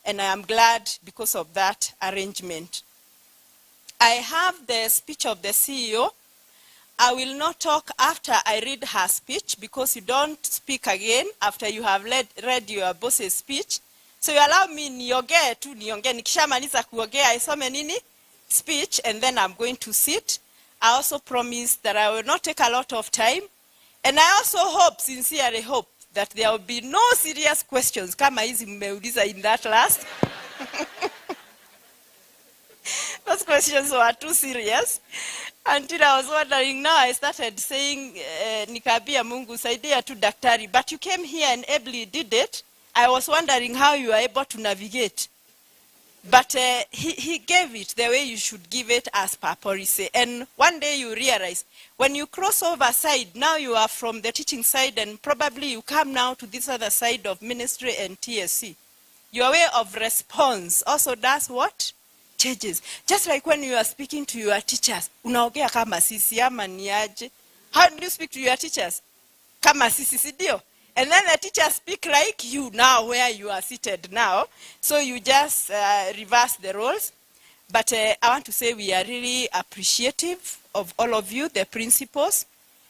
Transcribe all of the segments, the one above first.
and I am glad because of that arrangement. I have the speech of the CEO. I will not talk after I read her speech because you don't speak again after you have read your boss's speech. So you allow me niongee tu niongee. Nikishamaliza kuongea isome nini? Speech, and then I'm going to sit. I also promise that I will not take a lot of time. And I also hope, sincerely hope, that there will be no serious questions kama hizi mmeuliza in that last. Those questions were too serious. Until I was wondering, now I started saying, nikabia Mungu, saidia tu daktari. But you came here and ably did it. I was wondering how you were able to navigate. But he gave it the way you should give it as per policy. And one day you realize, when you cross over side, now you are from the teaching side and probably you come now to this other side of ministry and TSC. Your way of response also does what? Changes. Just like when you are speaking to your teachers, unaongea kama sisi ama ni aje? How do you speak to your teachers? Kama sisi, sidio? And then the teachers speak like you now where you are seated now. So you just reverse the roles. But I want to say we are really appreciative of all of you, the principals.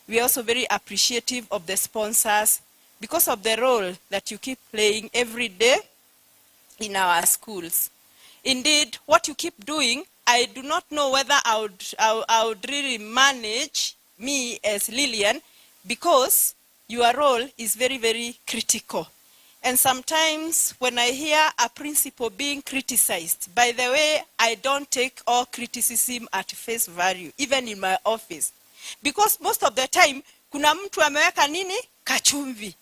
We are also very appreciative of the sponsors because of the role that you keep playing every day in our schools. Indeed, what you keep doing, I do not know whether I would really manage me as Lillian, because your role is very, very critical. And sometimes when I hear a principal being criticized, by the way, I don't take all criticism at face value, even in my office. Because most of the time, kuna mtu ameweka nini? Kachumvi.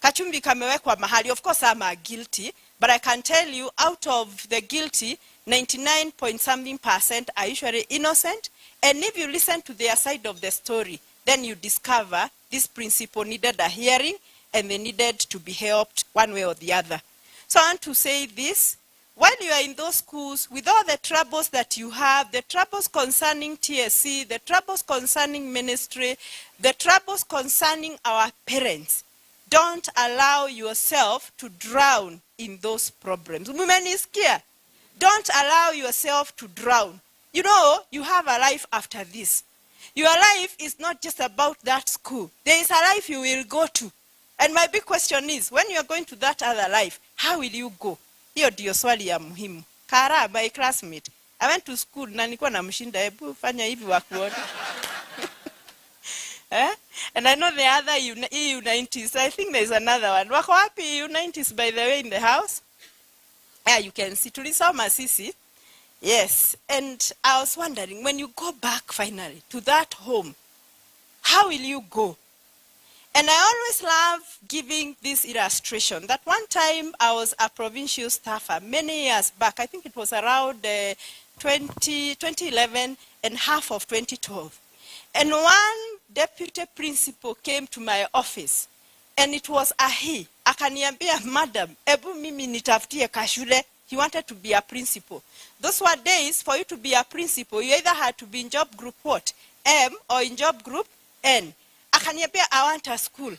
Kachumvi kamewekwa mahali. Of course, I'm guilty. But I can tell you, out of the guilty, 99.something% are usually innocent. And if you listen to their side of the story, then you discover this principal needed a hearing and they needed to be helped one way or the other. So I want to say this. While you are in those schools, with all the troubles that you have, the troubles concerning TSC, the troubles concerning ministry, the troubles concerning our parents, don't allow yourself to drown in those problems. Mumenisikia? Don't allow yourself to drown. You know, you have a life after this. Your life is not just about that school. There is a life you will go to. And my big question is, when you are going to that other life, how will you go? Hiyo ndio swali ya muhimu. Kara, my classmate, I went to school na nilikuwa namshinda, hebu fanya hivi wakuone. And I know the other EU90s. I think there's another one. Wako wapi EU90s, by the way, in the house? Yeah, you can see. Tulisoma sisi. Yes. And I was wondering, when you go back finally to that home, how will you go? And I always love giving this illustration. That one time I was a provincial staffer many years back. I think it was around 2011 and half of 2012. And one deputy principal came to my office. And it was a he. Akaniambia, madam, ebu mimi nitafutie kashule. He wanted to be a principal. Those were days for you to be a principal. You either had to be in job group what? M, or in job group N. Akaniambia, I want a school.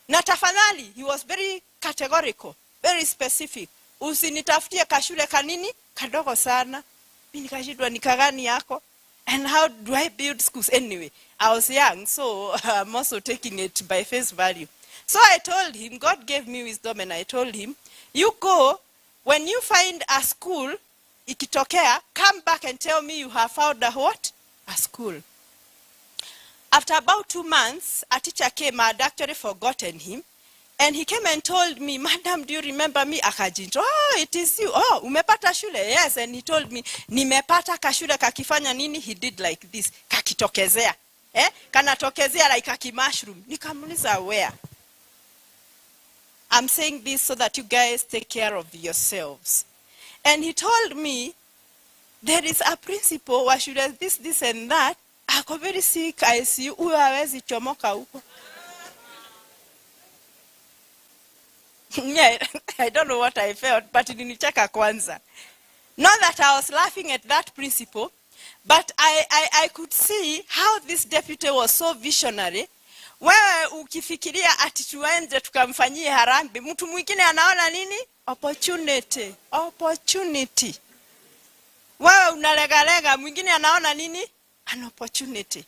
Na tafadhali, he was very categorical, very specific. Usinitafutie kashule kanini? Kadogo sana. Mimi nikashindwa ni kagani yako? And how do I build schools? Anyway, I was young, so I'm also taking it by face value. So I told him, God gave me wisdom, and I told him, you go, when you find a school, ikitokea, come back and tell me you have found a what? A school. After about 2 months, a teacher came. I had actually forgotten him. And he came and told me, madam, do you remember me? Akajinto, oh, it is you. Oh, umepata shule? Yes. And he told me, nimepata kashule kakifanya nini? He did like this. Kakitokezea. Kanatokezea like a mushroom. Nikamuliza, where? I'm saying this so that you guys take care of yourselves. And he told me, there is a principal wa shule this and that. Ako very sick, I see you. Hawezi chomoka huko. Yeah, I don't know what I felt, but nilicheka kwanza. Not that I was laughing at that principal, but I could see how this deputy was so visionary. Wewe ukifikiria ati tuende tukamfanyie harambe, mtu mwingine anaona nini? Opportunity. Opportunity. Wewe unalegalega, mwingine anaona nini? An opportunity.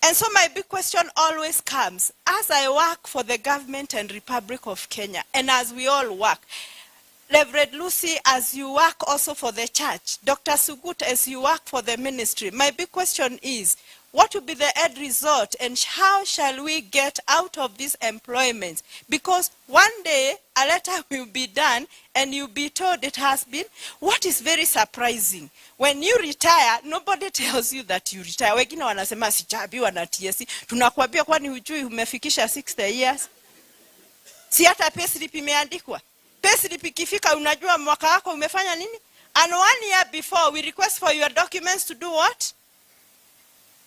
And so my big question always comes, as I work for the government and Republic of Kenya, and as we all work, Reverend Lucy, as you work also for the church, Dr. Sugut, as you work for the ministry, my big question is, what will be the end result and how shall we get out of this employment? Because one day a letter will be done and you'll be told it has been. What is very surprising, when you retire, nobody tells you that you retire. Wengine wanasema sijaambiwa na TSC. Tunakuambia kwani hujui umefikisha 60 years? Si hata payslip imeandikwa. Payslip ikifika unajua mwaka wako umefanya nini? And 1 year before we request for your documents to do what?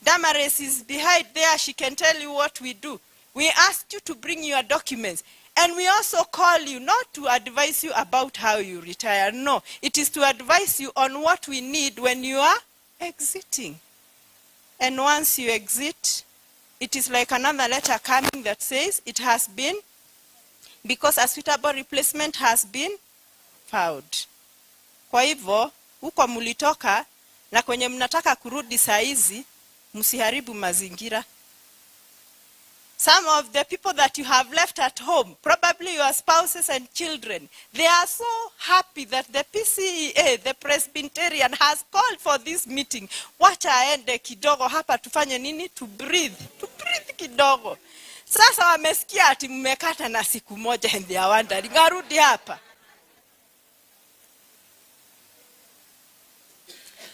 Damaris is behind there. She can tell you what we do. We asked you to bring your documents. And we also call you not to advise you about how you retire. No, it is to advise you on what we need when you are exiting. And once you exit, it is like another letter coming that says it has been, because a suitable replacement has been found. Kwa hivyo, huko mulitoka, na kwenye mnataka kurudi saizi, musiharibu mazingira. Some of the people that you have left at home, probably your spouses and children, they are so happy that the PCEA, the Presbyterian, has called for this meeting. Wacha aende kidogo hapa tufanye nini? To breathe kidogo. Sasa wamesikia ati mmekata na siku moja and they are wondering, ngarudi hapa.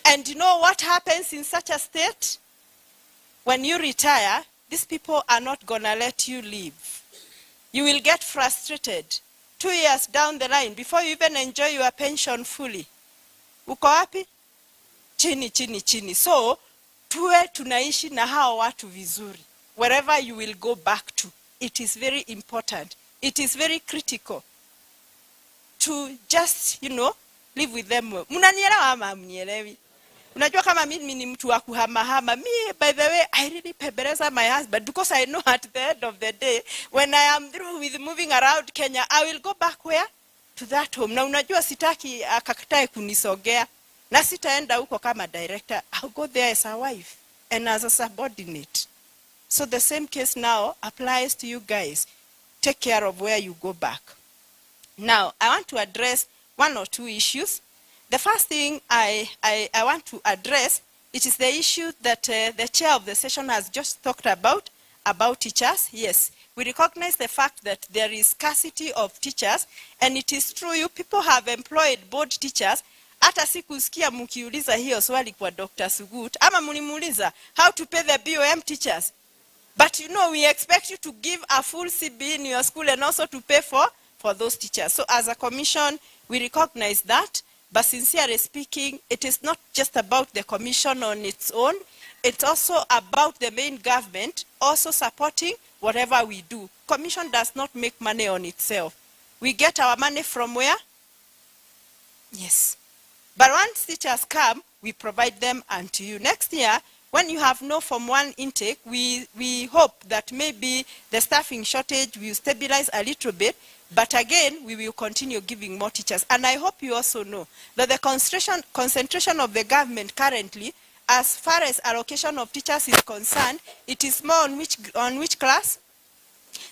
And you know what happens in such a state? When you retire, these people are not going to let you leave. You will get frustrated 2 years down the line before you even enjoy your pension fully. Uko wapi? Chini. So, tuwe tunaishi na hao watu vizuri. Wherever you will go back to, it is very important. It is very critical to just, live with them. Munanielewa ama mnielewi? Unajua kama mimi ni mtu wa kuhamahama. Me, by the way, I really pebeleza my husband because I know at the end of the day, when I am through with moving around Kenya, I will go back where? To that home. Na unajua sitaki akakatae kunisogea. Na sitaenda huko kama director. I'll go there as a wife and as a subordinate. So the same case now applies to you guys. Take care of where you go back. Now, I want to address 1 or 2 issues. The first thing I want to address, it is the issue that the chair of the session has just talked about teachers. Yes, we recognize the fact that there is scarcity of teachers, and it is true, you people have employed board teachers. Hata sikusikia mkiuliza hiyo swali kwa Dr. Sugut, ama mlimuuliza how to pay the BOM teachers. But we expect you to give a full CB in your school and also to pay for those teachers. So as a commission, we recognize that. But sincerely speaking, it is not just about the commission on its own. It's also about the main government also supporting whatever we do. Commission does not make money on itself. We get our money from where? Yes. But once teachers come, we provide them unto you. Next year, when you have no Form 1 intake, we hope that maybe the staffing shortage will stabilize a little bit. But again, we will continue giving more teachers. And I hope you also know that the concentration of the government currently, as far as allocation of teachers is concerned, it is more on which class?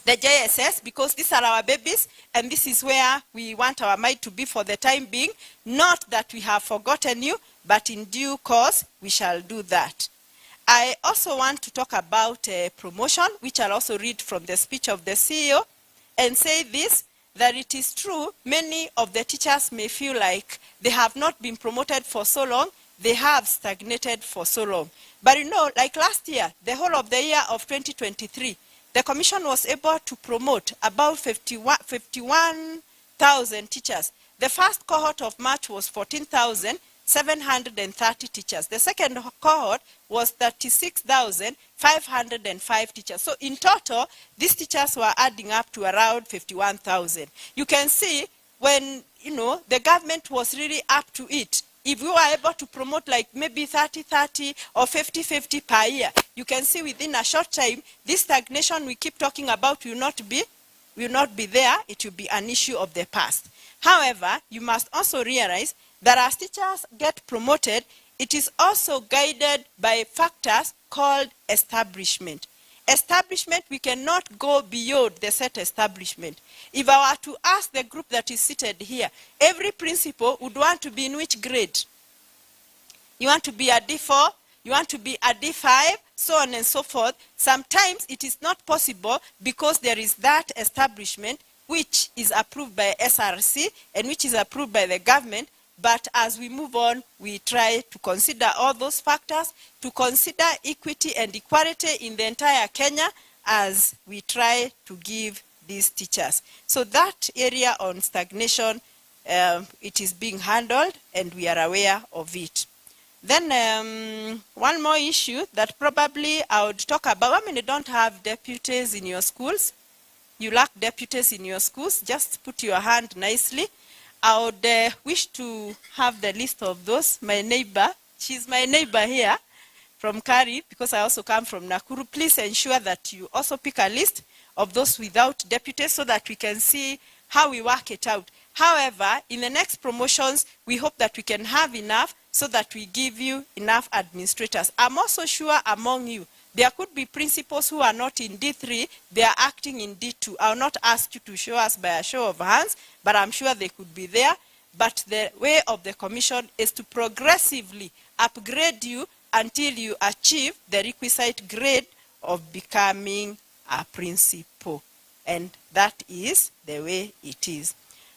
The JSS, because these are our babies, and this is where we want our mind to be for the time being. Not that we have forgotten you, but in due course, we shall do that. I also want to talk about promotion, which I'll also read from the speech of the CEO, and say this, that it is true, many of the teachers may feel like they have not been promoted for so long, they have stagnated for so long. But like last year, the whole of the year of 2023, the commission was able to promote about 51,000 teachers. The first cohort of March was 14,730 teachers. The second cohort was 36,505 teachers. So in total, these teachers were adding up to around 51,000. You can see when, the government was really up to it, If we were able to promote like maybe 30-30 or 50-50 per year, you can see within a short time, this stagnation we keep talking about will not be there. It will be an issue of the past. However, you must also realize that as teachers get promoted, it is also guided by factors called establishment. Establishment, we cannot go beyond the set establishment. If I were to ask the group that is seated here, every principal would want to be in which grade? You want to be a D4, you want to be a D5, so on and so forth. Sometimes it is not possible because there is that establishment which is approved by SRC and which is approved by the government. But as we move on, we try to consider all those factors, to consider equity and equality in the entire Kenya as we try to give these teachers. So that area on stagnation, it is being handled and we are aware of it. Then one more issue that probably I would talk about. I mean, you don't have deputies in your schools. You lack deputies in your schools. Just put your hand nicely. I would wish to have the list of those. My neighbor, she's my neighbor here from Kari, because I also come from Nakuru. Please ensure that you also pick a list of those without deputies so that we can see how we work it out. However, in the next promotions, we hope that we can have enough so that we give you enough administrators. I'm also sure among you, there could be principals who are not in D3, they are acting in D2. I will not ask you to show us by a show of hands, but I'm sure they could be there. But the way of the commission is to progressively upgrade you until you achieve the requisite grade of becoming a principal. And that is the way it is.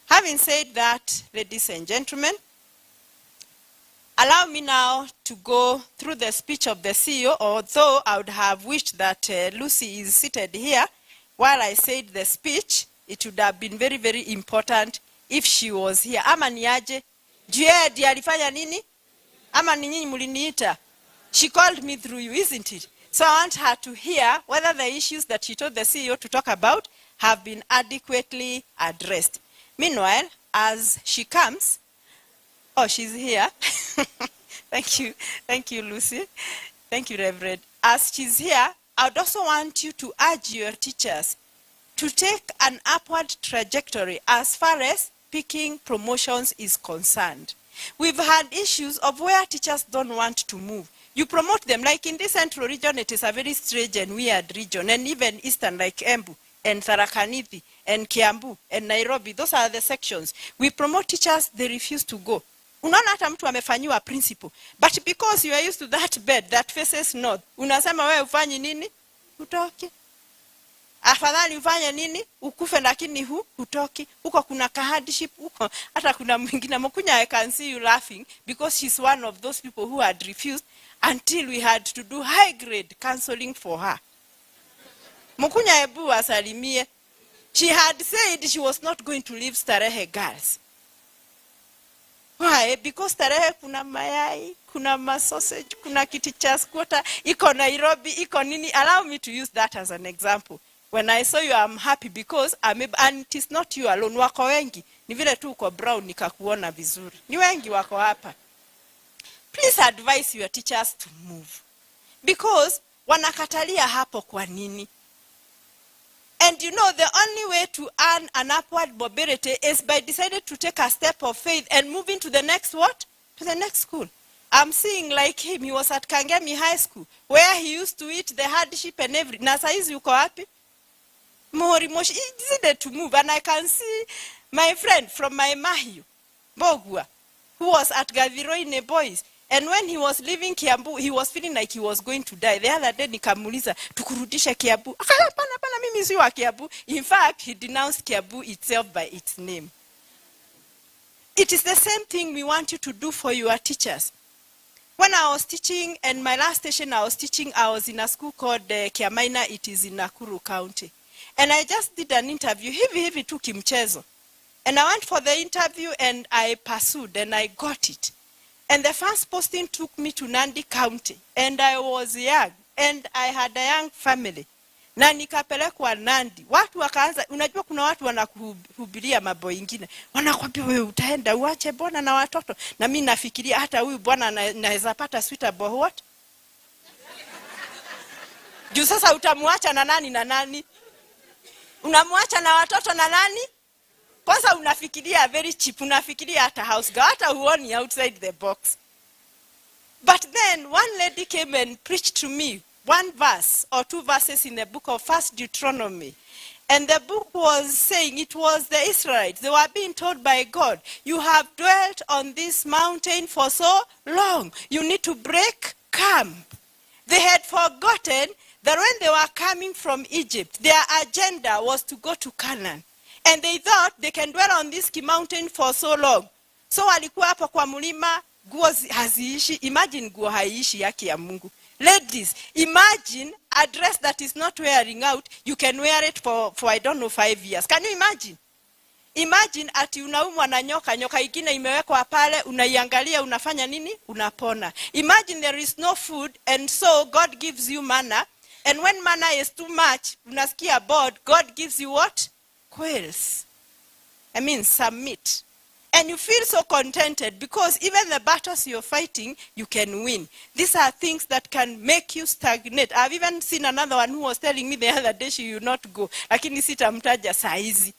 Having said that, ladies and gentlemen, allow me now to go through the speech of the CEO, although I would have wished that Lucy is seated here. While I said the speech, it would have been very, very important if she was here. Ama niaje? Juedi alifanya nini? Ama ni nyinyi muliniita? She called me through you, isn't it? So I want her to hear whether the issues that she told the CEO to talk about have been adequately addressed. Meanwhile, as she comes, oh, she's here. Thank you, Lucy. Thank you, Reverend. As she's here, I would also want you to urge your teachers to take an upward trajectory as far as picking promotions is concerned. We've had issues of where teachers don't want to move. You promote them, like in this central region, it is a very strange and weird region, and even eastern, like Embu, and Tharaka Nithi, and Kiambu, and Nairobi, those are the sections. We promote teachers, they refuse to go. Unaona hata mtu amefanyiwa principal, but because you are used to that bed that faces north, unasema wewe ufanye nini? Utoke. Afadhali ufanye nini? Ukufe lakini utoki. Huko kuna hardship huko. Hata kuna mwingine Mukunya, I can see you laughing because she's one of those people who had refused until we had to do high grade counseling for her. Mukunya ebu asalimie. She had said she was not going to leave Starehe Girls. Why? Because Starehe kuna mayai, kuna masausage, kuna kiti cha squatter, iko Nairobi, iko nini. Allow me to use that as an example. When I saw you, I'm happy because and it is not you alone. Wako wengi. Ni vile tu uko brown nikakuona vizuri. Ni wengi wako hapa. Please advise your teachers to move. Because wanakatalia hapo kwa nini? And you know, the only way to earn an upward mobility is by deciding to take a step of faith and move into the next what? To the next school. I'm seeing like him, he was at Kangemi High School, where he used to eat the hardship and everything. Na saizi uko wapi? Mohori Moshi, he decided to move. And I can see my friend from my Mahiu, Bogua, who was at Gaviroine Boys. And when he was leaving Kiambu, he was feeling like he was going to die. The other day, nikamuliza, tukurudisha Kiambu. Pana mimi si wa Kiambu. In fact, he denounced Kiambu itself by its name. It is the same thing we want you to do for your teachers. When I was teaching, and my last station I was teaching, I was in a school called Kiamaina. It is in Nakuru County. And I just did an interview. Hivi tu kimchezo. And I went for the interview and I pursued and I got it. And the first posting took me to Nandi County. And I was young. And I had a young family. Na nikapelekwa Nandi. Watu wakaanza, unajua kuna watu wanakuhubiria mambo mengine. Wanakwambia wewe utaenda uache bwana na watoto. Na mimi nafikiria hata huyu bwana naweza pata suitable what? Juu sasa utamwacha na nani na nani? Unamwacha na watoto na nani? Kwanza unafikiria very cheap, unafikiria hata house girl, hata huoni outside the box. But then one lady came and preached to me one verse or two verses in the book of First Deuteronomy. And the book was saying, it was the Israelites. They were being told by God, you have dwelt on this mountain for so long. You need to break camp. They had forgotten that when they were coming from Egypt, their agenda was to go to Canaan. And they thought they can dwell on this mountain for so long. So walikuwa hapo kwa mlima, nguo haziishi. Imagine nguo haiishi yake ya Mungu. Ladies, imagine a dress that is not wearing out, you can wear it for I don't know 5 years. Can you imagine? Imagine ati unaumwa na nyoka, nyoka ingine imewekwa pale, unaiangalia, unafanya nini? Unapona. Imagine there is no food and so God gives you manna, and when manna is too much, unasikia bored, God gives you what? Quails. I mean some meat. And you feel so contented because even the battles you're fighting, you can win. These are things that can make you stagnate. I've even seen another one who was telling me the other day she will not go. Lakini sitamtaja saa hizi.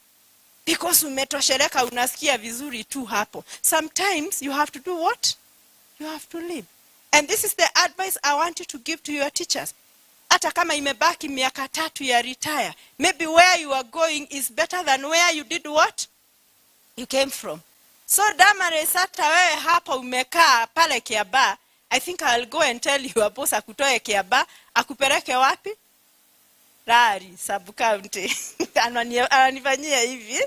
Because umetosheleka unasikia vizuri tu hapo. Sometimes you have to do what? You have to live. And this is the advice I want you to give to your teachers. Hata kama imebaki miaka 3 ya retire, maybe where you are going is better than where you did what? You came from. So Damaris, hata wewe hapa umekaa pale Kiaba, I think I'll go and tell your boss akutoe Kiaba, akupeleke wapi? Rari, sub-county. Ananifanyia hivi.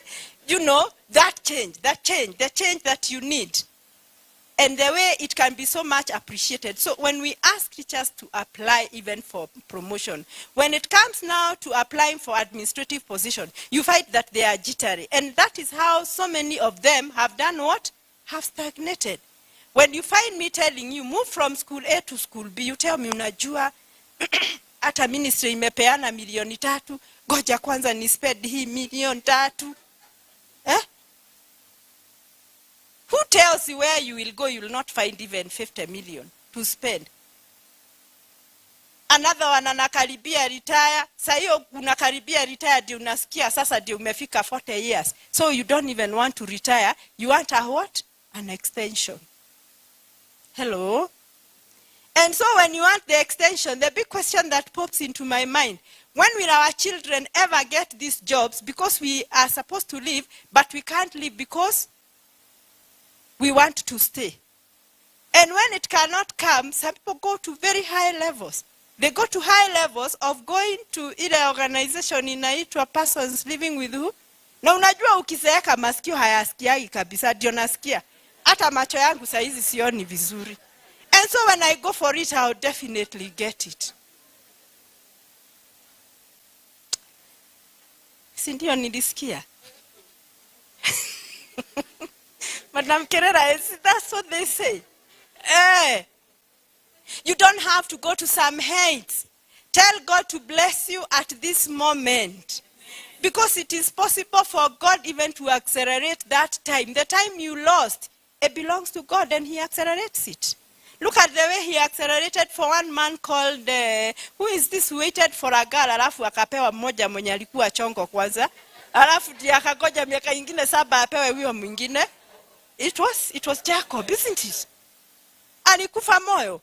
You know, the change that you need. And the way it can be so much appreciated. So when we ask teachers to apply even for promotion, when it comes now to applying for administrative position, you find that they are jittery. And that is how so many of them have done what? Have stagnated. When you find me telling you, move from school A to school B, you tell me, unajua, hata ministry imepeana 3,000,000, goja kwanza ni spend hii 3,000,000. Who tells you where you will go, you will not find even 50 million to spend? Another one anakaribia retire. Sa hiyo unakaribia retire ndio unasikia sasa ndio umefika 40 years. So you don't even want to retire. You want a what? An extension. Hello? And so when you want the extension, the big question that pops into my mind, when will our children ever get these jobs? Because we are supposed to live, but we can't live because we want to stay. And when it cannot come, some people go to very high levels. They go to high levels of going to ile organization inaitwa persons living with who? Na unajua ukizeeka masikio hayasikiagi kabisa, ndio nasikia. Hata macho yangu saa hizi sioni vizuri. And so when I go for it, I'll definitely get it. Si ndio nilisikia? Madam Kerera, that's what they say. You don't have to go to some heights. Tell God to bless you at this moment. Because it is possible for God even to accelerate that time. The time you lost, it belongs to God and he accelerates it. Look at the way he accelerated for one man called, who is this, who waited for a girl, alafu akapewa mmoja mwenye alikuwa chongo kwanza. Alafu ndiye akagoja miaka ingine 7 apewe huyo mwingine. It was Jacob, isn't it? Alikufa moyo.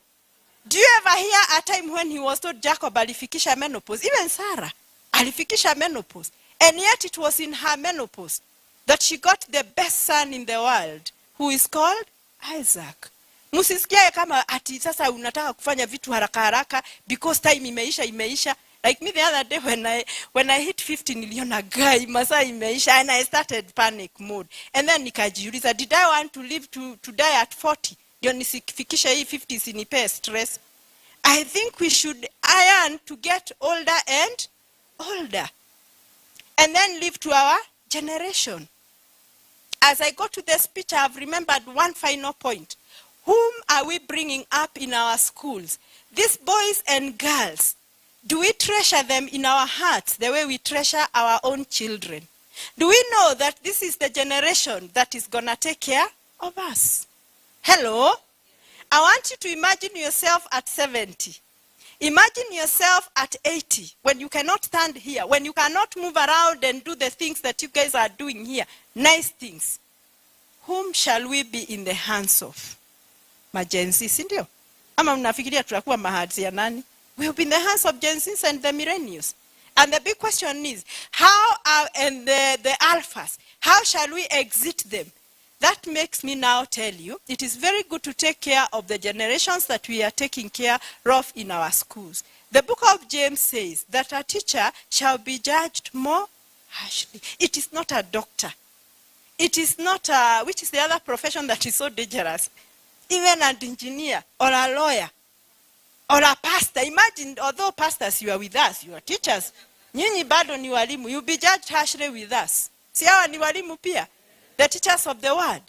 Do you ever hear a time when he was told Jacob alifikisha menopause? Even Sarah alifikisha menopause. And yet it was in her menopause that she got the best son in the world, who is called Isaac. Musisikie kama ati sasa unataka kufanya vitu haraka haraka because time imeisha. Like me the other day when I hit 50 niliona guy masaa imeisha and I started panic mode. And then nikajiuliza, did I want to live to die at 40? Ndio nisifikisha hii 50 sinipe stress. I think we should iron to get older and older. And then live to our generation. As I go to the speech, I have remembered one final point. Whom are we bringing up in our schools? These boys and girls, Do we treasure them in our hearts the way we treasure our own children? Do we know that this is the generation that is going to take care of us? Hello? I want you to imagine yourself at 70. Imagine yourself at 80, when you cannot stand here, when you cannot move around and do the things that you guys are doing here, nice things. Whom shall we be in the hands of? Majenzi, si ndio? Ama mnafikiria tutakuwa mahadzi ya nani? We will be in the hands of Gen Zs and the millennials. And the big question is, how are and the alphas, how shall we exit them? That makes me now tell you, it is very good to take care of the generations that we are taking care of in our schools. The book of James says that a teacher shall be judged more harshly. It is not a doctor. It is not a, which is the other profession that is so dangerous? Even an engineer or a lawyer or a pastor. Imagine, although pastors, you are with us, you are teachers. Nyinyi bado ni walimu. You'll be judged harshly with us. Si hawa ni walimu pia? The teachers of the word.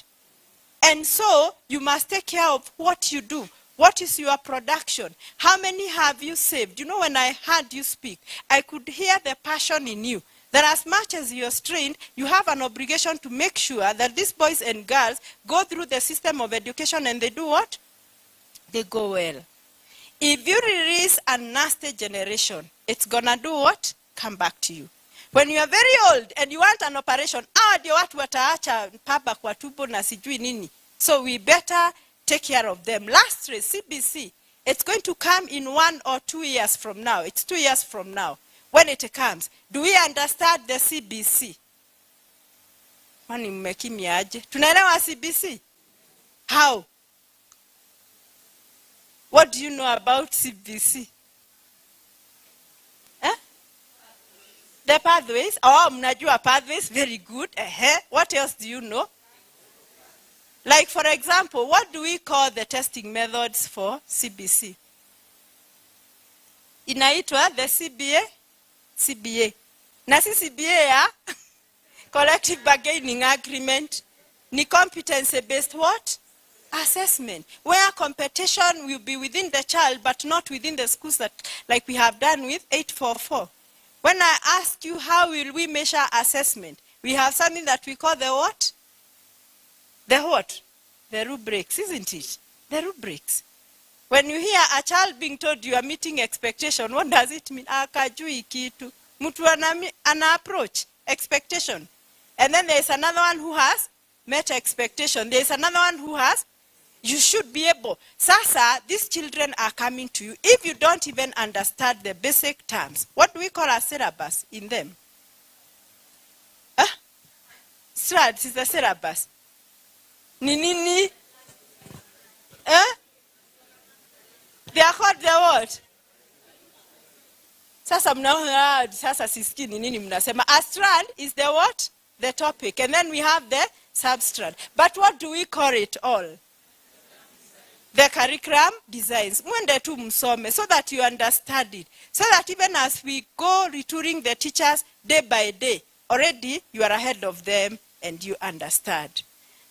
And so, you must take care of what you do. What is your production? How many have you saved? You know, when I heard you speak, I could hear the passion in you. That as much as you're strained, you have an obligation to make sure that these boys and girls go through the system of education and they do what? They go well. If you release a nasty generation, it's gonna do what? Come back to you. When you are very old and you want an operation, ndio watu wataacha papa kwa tumbo na sijui nini. So we better take care of them. Lastly, CBC, it's going to come in 1 or 2 years from now. It's 2 years from now. When it comes, do we understand the CBC? Kwani mmekimya aje? Tunaelewa CBC? How? What do you know about CBC? The pathways. Oh, mnajua pathways. Very good. What else do you know? Like, for example, what do we call the testing methods for CBC? Inaitwa the CBA. Na si CBA ya collective bargaining agreement. Ni competency-based what? Assessment. Where competition will be within the child, but not within the schools that, like we have done with 844. When I ask you how will we measure assessment, we have something that we call the what? The what? The rubrics, isn't it? The rubrics. When you hear a child being told you are meeting expectation, what does it mean? Akajui kitu. Mtu ana approach expectation. And then there is another one who has met expectation. There is another one who has, you should be able. Sasa, these children are coming to you. If you don't even understand the basic terms, what do we call a syllabus in them? Strads is the syllabus. Nini? They are called the what? Sasa mnaona, sasa sisiki nini mnasema. A strand is the what? The topic. And then we have the substrand. But what do we call it all? The curriculum designs. Mwende tu msome so that you understand it. So that even as we go retouring the teachers day by day, already you are ahead of them and you understand.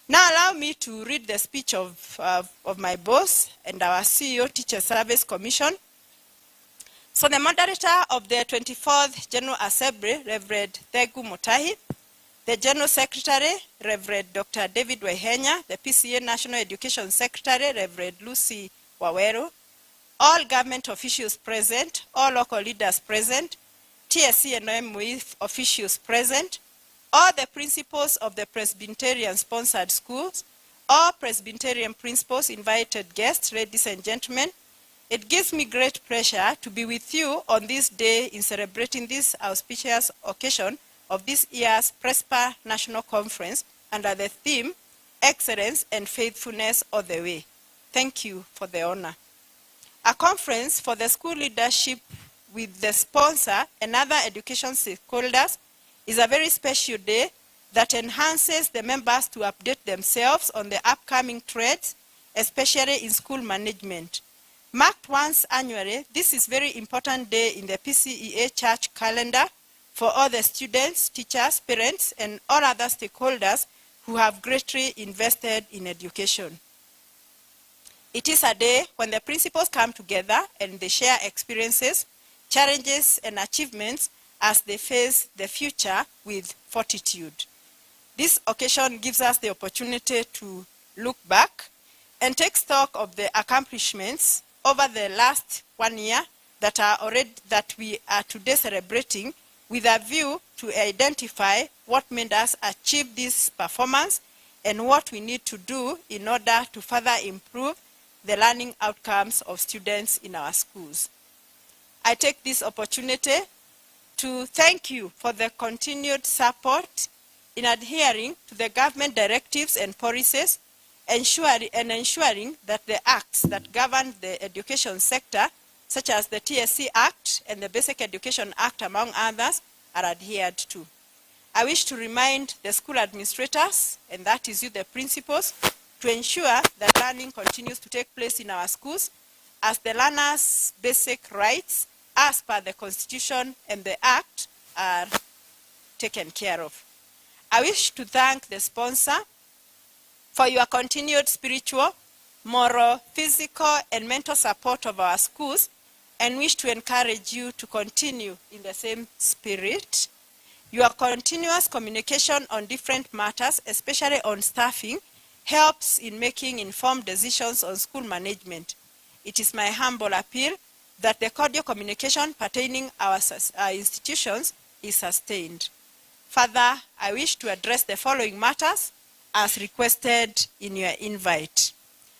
Now allow me to read the speech of my boss and our CEO, Teacher Service Commission. So the moderator of the 24th General Assembly, Reverend Thegu Mutahi, the General Secretary, Reverend Dr. David Wehenya, the PCA National Education Secretary, Reverend Lucy Wawero, all government officials present, all local leaders present, TSC and OMWE officials present, all the principals of the Presbyterian-sponsored schools, all Presbyterian principals, invited guests, ladies and gentlemen. It gives me great pleasure to be with you on this day in celebrating this auspicious occasion of this year's PRESPA National Conference under the theme, Excellence and Faithfulness All the Way. Thank you for the honor. A conference for the school leadership with the sponsor and other education stakeholders is a very special day that enhances the members to update themselves on the upcoming trends, especially in school management. Marked once annually, this is a very important day in the PCEA church calendar for all the students, teachers, parents, and all other stakeholders who have greatly invested in education. It is a day when the principals come together and they share experiences, challenges and achievements as they face the future with fortitude. This occasion gives us the opportunity to look back and take stock of the accomplishments over the last 1 year that we are today celebrating, with a view to identify what made us achieve this performance and what we need to do in order to further improve the learning outcomes of students in our schools. I take this opportunity to thank you for the continued support in adhering to the government directives and policies, ensuring that the acts that govern the education sector, such as the TSC Act and the Basic Education Act, among others, are adhered to. I wish to remind the school administrators, and that is you, the principals, to ensure that learning continues to take place in our schools as the learners' basic rights as per the Constitution and the Act are taken care of. I wish to thank the sponsor for your continued spiritual, moral, physical, and mental support of our schools, and wish to encourage you to continue in the same spirit. Your continuous communication on different matters, especially on staffing, helps in making informed decisions on school management. It is my humble appeal that the cordial communication pertaining our institutions is sustained. Further, I wish to address the following matters as requested in your invite.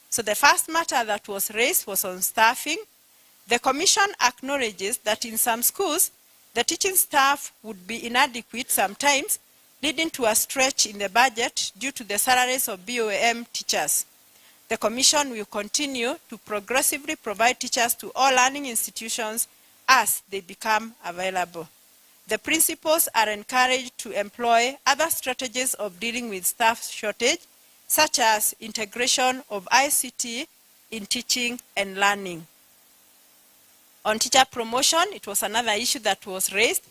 So the first matter that was raised was on staffing. The Commission acknowledges that in some schools, the teaching staff would be inadequate sometimes, leading to a stretch in the budget due to the salaries of BOM teachers. The Commission will continue to progressively provide teachers to all learning institutions as they become available. The principals are encouraged to employ other strategies of dealing with staff shortage, such as integration of ICT in teaching and learning. On teacher promotion, it was another issue that was raised.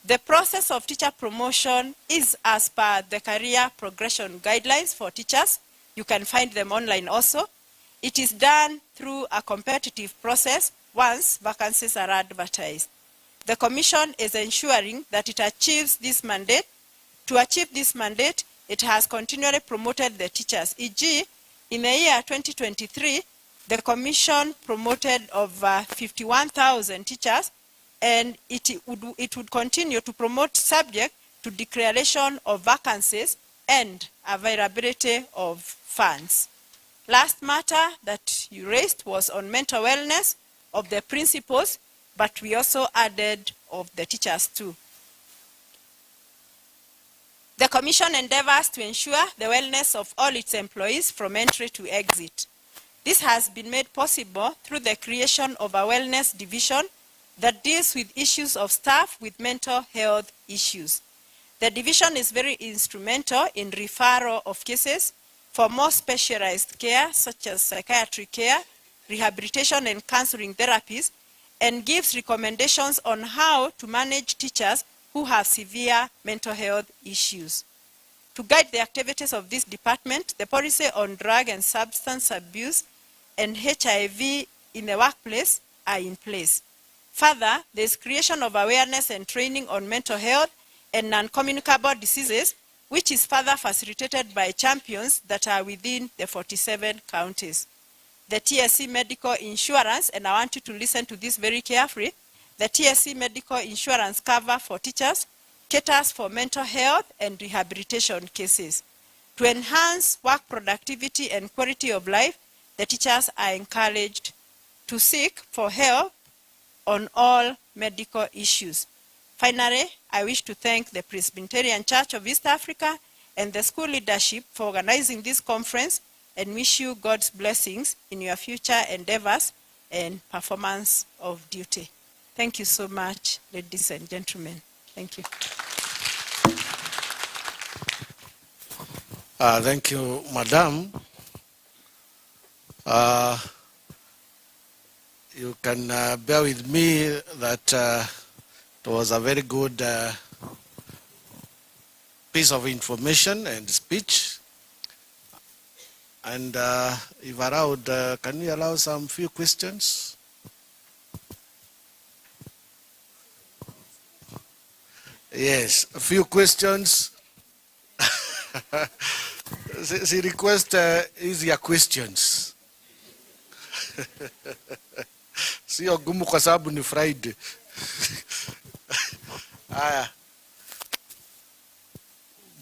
The process of teacher promotion is as per the career progression guidelines for teachers. You can find them online also. It is done through a competitive process once vacancies are advertised. The Commission is ensuring that it achieves this mandate. To achieve this mandate, it has continually promoted the teachers. E.g., in the year 2023, the Commission promoted over 51,000 teachers, and it would continue to promote subject to declaration of vacancies and availability of funds. Last matter that you raised was on mental wellness of the principals, but we also added of the teachers too. The Commission endeavors to ensure the wellness of all its employees from entry to exit. This has been made possible through the creation of a wellness division that deals with issues of staff with mental health issues. The division is very instrumental in referral of cases for more specialized care, such as psychiatric care, rehabilitation and counseling therapies, and gives recommendations on how to manage teachers who have severe mental health issues. To guide the activities of this department, the policy on drug and substance abuse and HIV in the workplace are in place. Further, there is creation of awareness and training on mental health and non-communicable diseases, which is further facilitated by champions that are within the 47 counties. The TSC medical insurance, and I want you to listen to this very carefully, the TSC medical insurance cover for teachers caters for mental health and rehabilitation cases. To enhance work productivity and quality of life, the teachers are encouraged to seek for help on all medical issues. Finally, I wish to thank the Presbyterian Church of East Africa and the school leadership for organizing this conference, and wish you God's blessings in your future endeavors and performance of duty. Thank you so much, ladies and gentlemen. Thank you. Thank you, Madam. You can bear with me that it was a very good piece of information and speech. And if allowed, can we allow some few questions? Yes, a few questions. She request easier questions. Sio gumu kwa sababu ni Friday. Aya.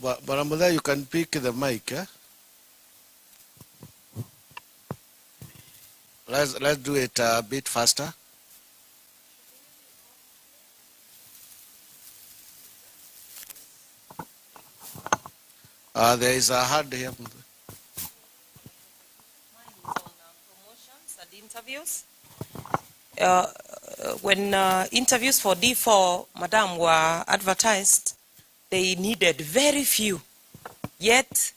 Bwana Mudhaya, you can pick the mic, eh? Let's do it a bit faster. There is a hand here. Mine is on promotions and interviews. When interviews for D4, Madam, were advertised, they needed very few. Yet,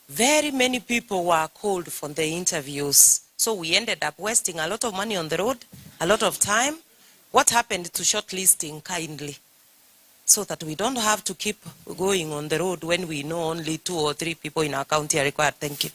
very many people were called for the interviews. So we ended up wasting a lot of money on the road, a lot of time. What happened to shortlisting kindly? So that we don't have to keep going on the road when we know only 2 or 3 people in our county are required. Thank you.